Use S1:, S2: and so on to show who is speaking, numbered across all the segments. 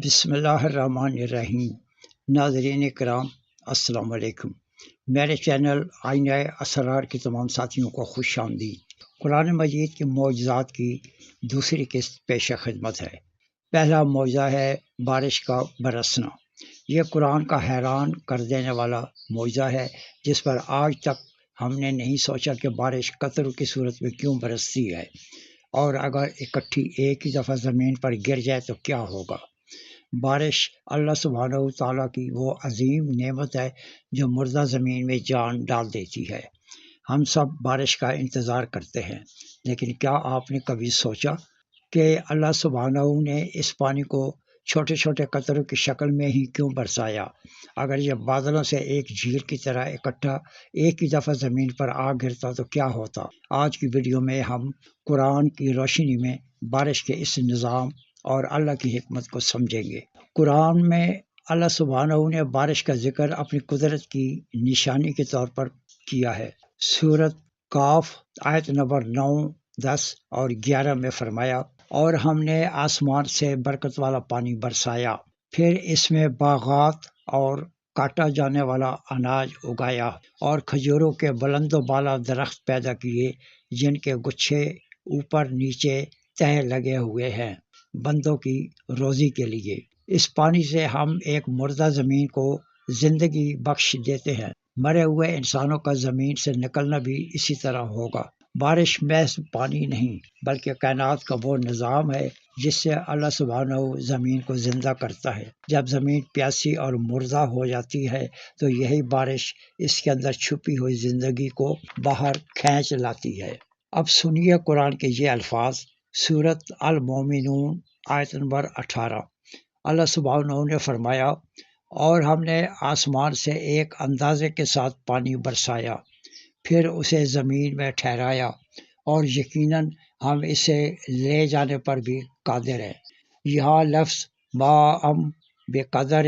S1: بسم اللہ الرحمن الرحیم۔ ناظرین کرام السلام علیکم۔ میرے چینل آئینہ اسرار کے تمام ساتھیوں کو خوش آمدید۔ قرآن مجید کے معجزات کی دوسری قسط پیش خدمت ہے۔ پہلا معجزہ ہے بارش کا برسنا۔ یہ قرآن کا حیران کر دینے والا معجزہ ہے جس پر آج تک ہم نے نہیں سوچا کہ بارش قطروں کی صورت میں کیوں برستی ہے، اور اگر اکٹھی ایک ہی دفعہ زمین پر گر جائے تو کیا ہوگا۔ بارش اللہ سبحانہ و تعالیٰ کی وہ عظیم نعمت ہے جو مردہ زمین میں جان ڈال دیتی ہے۔ ہم سب بارش کا انتظار کرتے ہیں، لیکن کیا آپ نے کبھی سوچا کہ اللہ سبحانہ نے اس پانی کو چھوٹے چھوٹے قطروں کی شکل میں ہی کیوں برسایا؟ اگر یہ بادلوں سے ایک جھیل کی طرح اکٹھا ایک ہی دفعہ زمین پر آ گرتا تو کیا ہوتا؟ آج کی ویڈیو میں ہم قرآن کی روشنی میں بارش کے اس نظام اور اللہ کی حکمت کو سمجھیں گے۔ قرآن میں اللہ سبحانہ نے بارش کا ذکر اپنی قدرت کی نشانی کے طور پر کیا ہے۔ سورۃ قاف آیت نمبر 9، 10 اور 11 میں فرمایا، اور ہم نے آسمان سے برکت والا پانی برسایا، پھر اس میں باغات اور کاٹا جانے والا اناج اگایا، اور کھجوروں کے بلند و بالا درخت پیدا کیے جن کے گچھے اوپر نیچے تہہ لگے ہوئے ہیں بندوں کی روزی کے لیے۔ اس پانی سے ہم ایک مردہ زمین کو زندگی بخش دیتے ہیں۔ مرے ہوئے انسانوں کا زمین سے نکلنا بھی اسی طرح ہوگا۔ بارش محض پانی نہیں بلکہ کائنات کا وہ نظام ہے جس سے اللہ سبحانہ زمین کو زندہ کرتا ہے۔ جب زمین پیاسی اور مردہ ہو جاتی ہے تو یہی بارش اس کے اندر چھپی ہوئی زندگی کو باہر کھینچ لاتی ہے۔ اب سنیے قرآن کے یہ الفاظ۔ سورۃ المومنون آیت نمبر 18۔ اللہ سبحانہ نے فرمایا، اور ہم نے آسمان سے ایک اندازے کے ساتھ پانی برسایا، پھر اسے زمین میں ٹھہرایا، اور یقیناً ہم اسے لے جانے پر بھی قادر ہیں۔ یہاں لفظ ماء بے قدر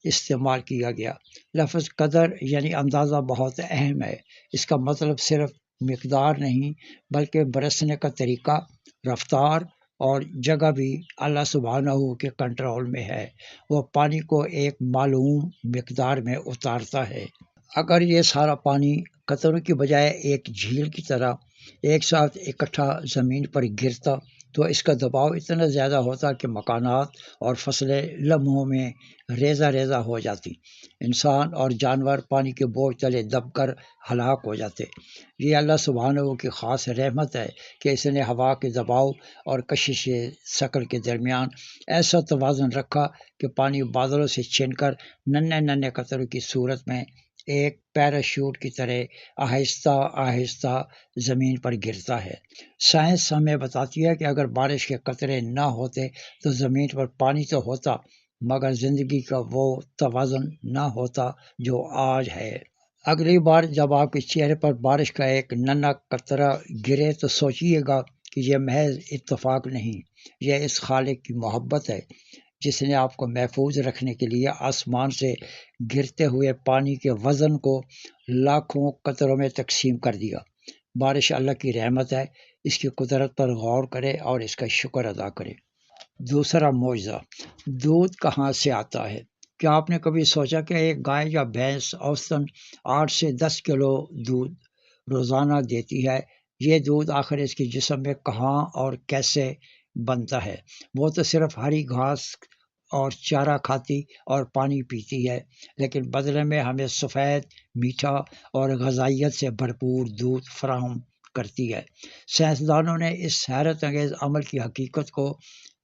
S1: استعمال کیا گیا۔ لفظ قدر یعنی اندازہ بہت اہم ہے۔ اس کا مطلب صرف مقدار نہیں بلکہ برسنے کا طریقہ، رفتار اور جگہ بھی اللہ سبحانہ کے کنٹرول میں ہے۔ وہ پانی کو ایک معلوم مقدار میں اتارتا ہے۔ اگر یہ سارا پانی قطروں کی بجائے ایک جھیل کی طرح ایک ساتھ اکٹھا زمین پر گرتا تو اس کا دباؤ اتنا زیادہ ہوتا کہ مکانات اور فصلیں لمحوں میں ریزہ ریزہ ہو جاتی۔ انسان اور جانور پانی کے بوجھ تلے دب کر ہلاک ہو جاتے۔ یہ اللہ سبحانہ کی خاص رحمت ہے کہ اس نے ہوا کے دباؤ اور کشش ثقل کے درمیان ایسا توازن رکھا کہ پانی بادلوں سے چھن کر ننھے ننھے قطروں کی صورت میں ایک پیراشوٹ کی طرح آہستہ آہستہ زمین پر گرتا ہے۔ سائنس ہمیں بتاتی ہے کہ اگر بارش کے قطرے نہ ہوتے تو زمین پر پانی تو ہوتا مگر زندگی کا وہ توازن نہ ہوتا جو آج ہے۔ اگلی بار جب آپ کے چہرے پر بارش کا ایک ننھا قطرہ گرے تو سوچیے گا کہ یہ محض اتفاق نہیں، یہ اس خالق کی محبت ہے جس نے آپ کو محفوظ رکھنے کے لیے آسمان سے گرتے ہوئے پانی کے وزن کو لاکھوں قطروں میں تقسیم کر دیا۔ بارش اللہ کی رحمت ہے، اس کی قدرت پر غور کرے اور اس کا شکر ادا کرے۔ دوسرا معجزہ، دودھ کہاں سے آتا ہے؟ کیا آپ نے کبھی سوچا کہ ایک گائے یا بھینس اوسطاً 8 سے 10 کلو دودھ روزانہ دیتی ہے؟ یہ دودھ آخر اس کے جسم میں کہاں اور کیسے بنتا ہے؟ وہ تو صرف ہری گھاس اور چارہ کھاتی اور پانی پیتی ہے، لیکن بدلے میں ہمیں سفید، میٹھا اور غذائیت سے بھرپور دودھ فراہم کرتی ہے۔ سائنسدانوں نے اس حیرت انگیز عمل کی حقیقت کو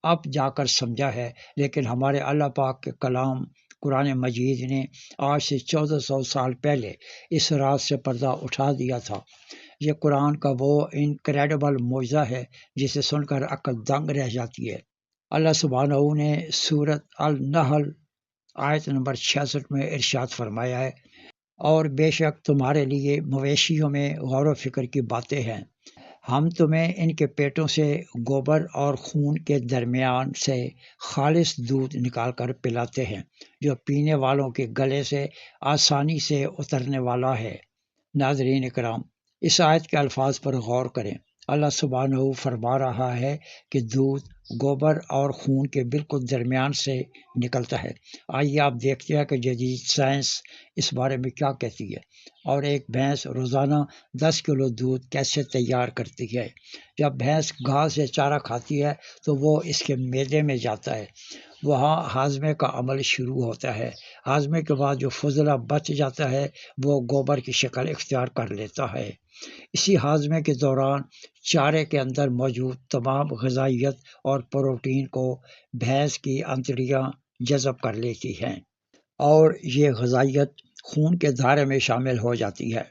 S1: اب جا کر سمجھا ہے، لیکن ہمارے اللہ پاک کے کلام قرآن مجید نے آج سے 1400 سال پہلے اس راز سے پردہ اٹھا دیا تھا۔ یہ قرآن کا وہ انکریڈیبل معجزہ ہے جسے سن کر عقل دنگ رہ جاتی ہے۔ اللہ سبحانہ نے سورۃ النحل آیت نمبر 66 میں ارشاد فرمایا ہے، اور بے شک تمہارے لیے مویشیوں میں غور و فکر کی باتیں ہیں۔ ہم تمہیں ان کے پیٹوں سے گوبر اور خون کے درمیان سے خالص دودھ نکال کر پلاتے ہیں جو پینے والوں کے گلے سے آسانی سے اترنے والا ہے۔ ناظرین کرام، اس آیت کے الفاظ پر غور کریں۔ اللہ سبحانہ فرما رہا ہے کہ دودھ گوبر اور خون کے بالکل درمیان سے نکلتا ہے۔ آئیے آپ دیکھتے ہیں کہ جدید سائنس اس بارے میں کیا کہتی ہے، اور ایک بھینس روزانہ 10 کلو دودھ کیسے تیار کرتی ہے۔ جب بھینس گھاس یا چارہ کھاتی ہے تو وہ اس کے معدے میں جاتا ہے، وہاں ہاضمے کا عمل شروع ہوتا ہے۔ ہاضمے کے بعد جو فضلہ بچ جاتا ہے وہ گوبر کی شکل اختیار کر لیتا ہے۔ اسی ہاضمے کے دوران چارے کے اندر موجود تمام غذائیت اور پروٹین کو بھینس کی انتڑیاں جذب کر لیتی ہیں، اور یہ غذائیت خون کے دھارے میں شامل ہو جاتی ہے۔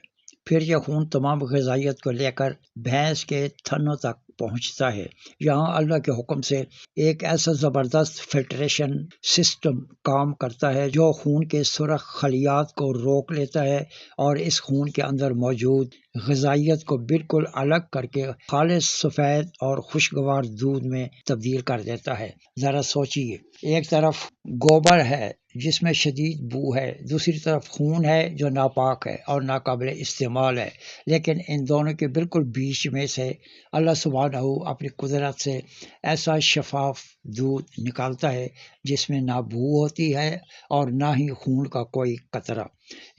S1: پھر یہ خون تمام غذائیت کو لے کر بھینس کے تھنوں تک پہنچتا ہے۔ یہاں اللہ کے حکم سے ایک ایسا زبردست فلٹریشن سسٹم کام کرتا ہے جو خون کے سرخ خلیات کو روک لیتا ہے اور اس خون کے اندر موجود غذائیت کو بالکل الگ کر کے خالص سفید اور خوشگوار دودھ میں تبدیل کر دیتا ہے۔ ذرا سوچیے، ایک طرف گوبر ہے جس میں شدید بو ہے، دوسری طرف خون ہے جو ناپاک ہے اور ناقابل استعمال ہے، لیکن ان دونوں کے بالکل بیچ میں سے اللہ سبحانہ اپنی قدرت سے ایسا شفاف دودھ نکالتا ہے جس میں نہ بو ہوتی ہے اور نہ ہی خون کا کوئی قطرہ۔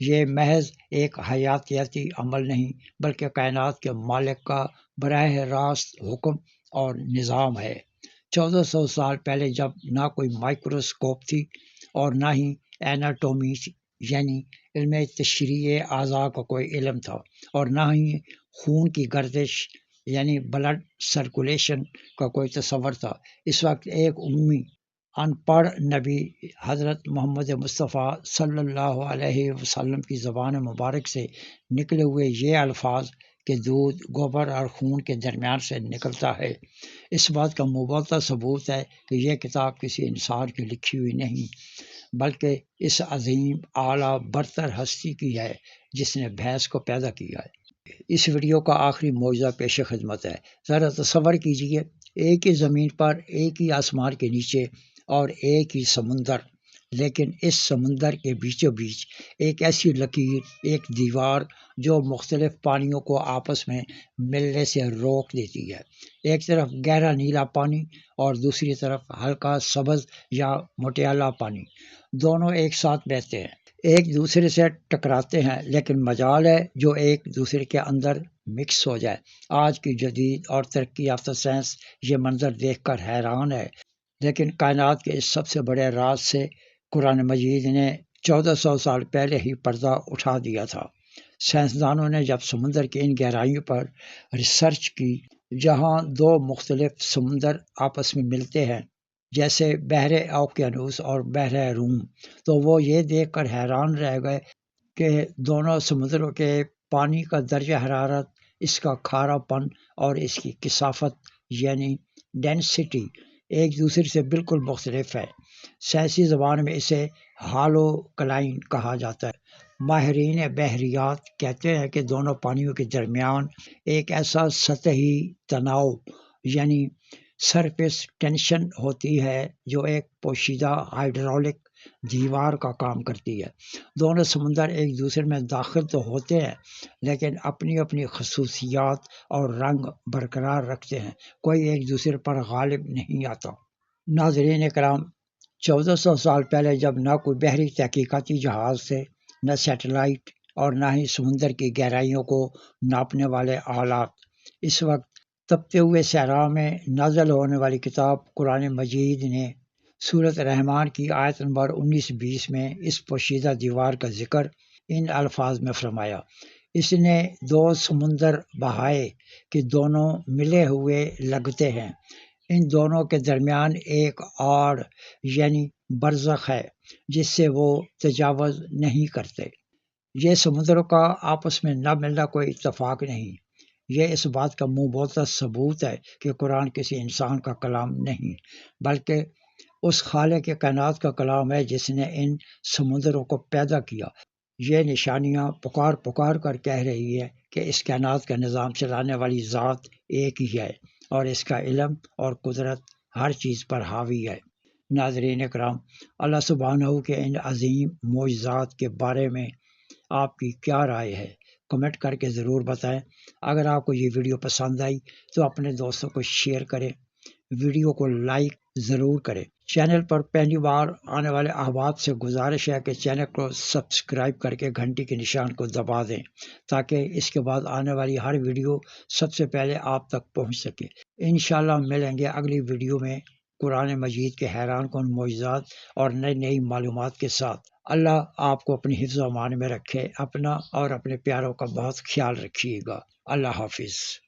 S1: یہ محض ایک حیاتیاتی عمل نہیں بلکہ کائنات کے مالک کا براہ راست حکم اور نظام ہے۔ 1400 سال پہلے جب نہ کوئی مائکروسکوپ تھی اور نہ ہی ایناٹومی یعنی علم تشریح اعضاء کا کوئی علم تھا، اور نہ ہی خون کی گردش یعنی بلڈ سرکولیشن کا کوئی تصور تھا، اس وقت ایک امی ان پڑھ نبی حضرت محمد مصطفیٰ صلی اللہ علیہ وسلم کی زبان مبارک سے نکلے ہوئے یہ الفاظ کہ دودھ گوبر اور خون کے درمیان سے نکلتا ہے، اس بات کا مبتدأ ثبوت ہے کہ یہ کتاب کسی انسان کی لکھی ہوئی نہیں بلکہ اس عظیم اعلیٰ برتر ہستی کی ہے جس نے بھینس کو پیدا کیا ہے۔ اس ویڈیو کا آخری معجزہ پیش خدمت ہے۔ ذرا تصور کیجئے، ایک ہی زمین پر، ایک ہی آسمان کے نیچے اور ایک ہی سمندر، لیکن اس سمندر کے بیچوں بیچ ایک ایسی لکیر، ایک دیوار جو مختلف پانیوں کو آپس میں ملنے سے روک دیتی ہے۔ ایک طرف گہرا نیلا پانی اور دوسری طرف ہلکا سبز یا مٹیالہ پانی، دونوں ایک ساتھ بہتے ہیں، ایک دوسرے سے ٹکراتے ہیں، لیکن مجال ہے جو ایک دوسرے کے اندر مکس ہو جائے۔ آج کی جدید اور ترقی یافتہ سائنس یہ منظر دیکھ کر حیران ہے، لیکن کائنات کے اس سب سے بڑے راز سے قرآن مجید نے 1400 سال پہلے ہی پردہ اٹھا دیا تھا۔ سائنسدانوں نے جب سمندر کی ان گہرائیوں پر ریسرچ کی جہاں دو مختلف سمندر آپس میں ملتے ہیں جیسے بحر اوقیانوس اور بحر روم، تو وہ یہ دیکھ کر حیران رہ گئے کہ دونوں سمندروں کے پانی کا درجہ حرارت، اس کا کھارا پن اور اس کی کثافت یعنی ڈینسٹی ایک دوسرے سے بالکل مختلف ہے۔ سائنسی زبان میں اسے ہالو کلائن کہا جاتا ہے۔ ماہرین بحریات کہتے ہیں کہ دونوں پانیوں کے درمیان ایک ایسا سطحی تناؤ یعنی سرفیس ٹینشن ہوتی ہے جو ایک پوشیدہ ہائیڈرولک دیوار کا کام کرتی ہے۔ دونوں سمندر ایک دوسرے میں داخل تو ہوتے ہیں لیکن اپنی اپنی خصوصیات اور رنگ برقرار رکھتے ہیں، کوئی ایک دوسرے پر غالب نہیں آتا۔ ناظرین کرام، 1400 سال پہلے جب نہ کوئی بحری تحقیقاتی جہاز تھے، نہ سیٹلائٹ اور نہ ہی سمندر کی گہرائیوں کو ناپنے والے آلات، اس وقت تپتے ہوئے صحرا میں نازل ہونے والی کتاب قرآن مجید نے سورۃ رحمان کی آیت نمبر 19-20 میں اس پوشیدہ دیوار کا ذکر ان الفاظ میں فرمایا: اس نے دو سمندر بہائے کہ دونوں ملے ہوئے لگتے ہیں، ان دونوں کے درمیان ایک آڑ یعنی برزخ ہے جس سے وہ تجاوز نہیں کرتے۔ یہ سمندروں کا آپس میں نہ ملنا کوئی اتفاق نہیں، یہ اس بات کا مبتدأ ثبوت ہے کہ قرآن کسی انسان کا کلام نہیں بلکہ اس خالق کائنات کا کلام ہے جس نے ان سمندروں کو پیدا کیا۔ یہ نشانیاں پکار پکار کر کہہ رہی ہے کہ اس کائنات کا نظام چلانے والی ذات ایک ہی ہے اور اس کا علم اور قدرت ہر چیز پر حاوی ہے۔ ناظرین کرام، اللہ سبحانہ کے ان عظیم معجزات کے بارے میں آپ کی کیا رائے ہے؟ کمنٹ کر کے ضرور بتائیں۔ اگر آپ کو یہ ویڈیو پسند آئی تو اپنے دوستوں کو شیئر کریں، ویڈیو کو لائک ضرور کریں۔ چینل پر پہلی بار آنے والے احباب سے گزارش ہے کہ چینل کو سبسکرائب کر کے گھنٹی کے نشان کو دبا دیں تاکہ اس کے بعد آنے والی ہر ویڈیو سب سے پہلے آپ تک پہنچ سکے۔ انشاءاللہ ملیں گے اگلی ویڈیو میں قرآن مجید کے حیران کن معجزات اور نئی معلومات کے ساتھ۔ اللہ آپ کو اپنی حفظ و امان میں رکھے، اپنا اور اپنے پیاروں کا بہت خیال رکھیے گا۔ اللہ حافظ۔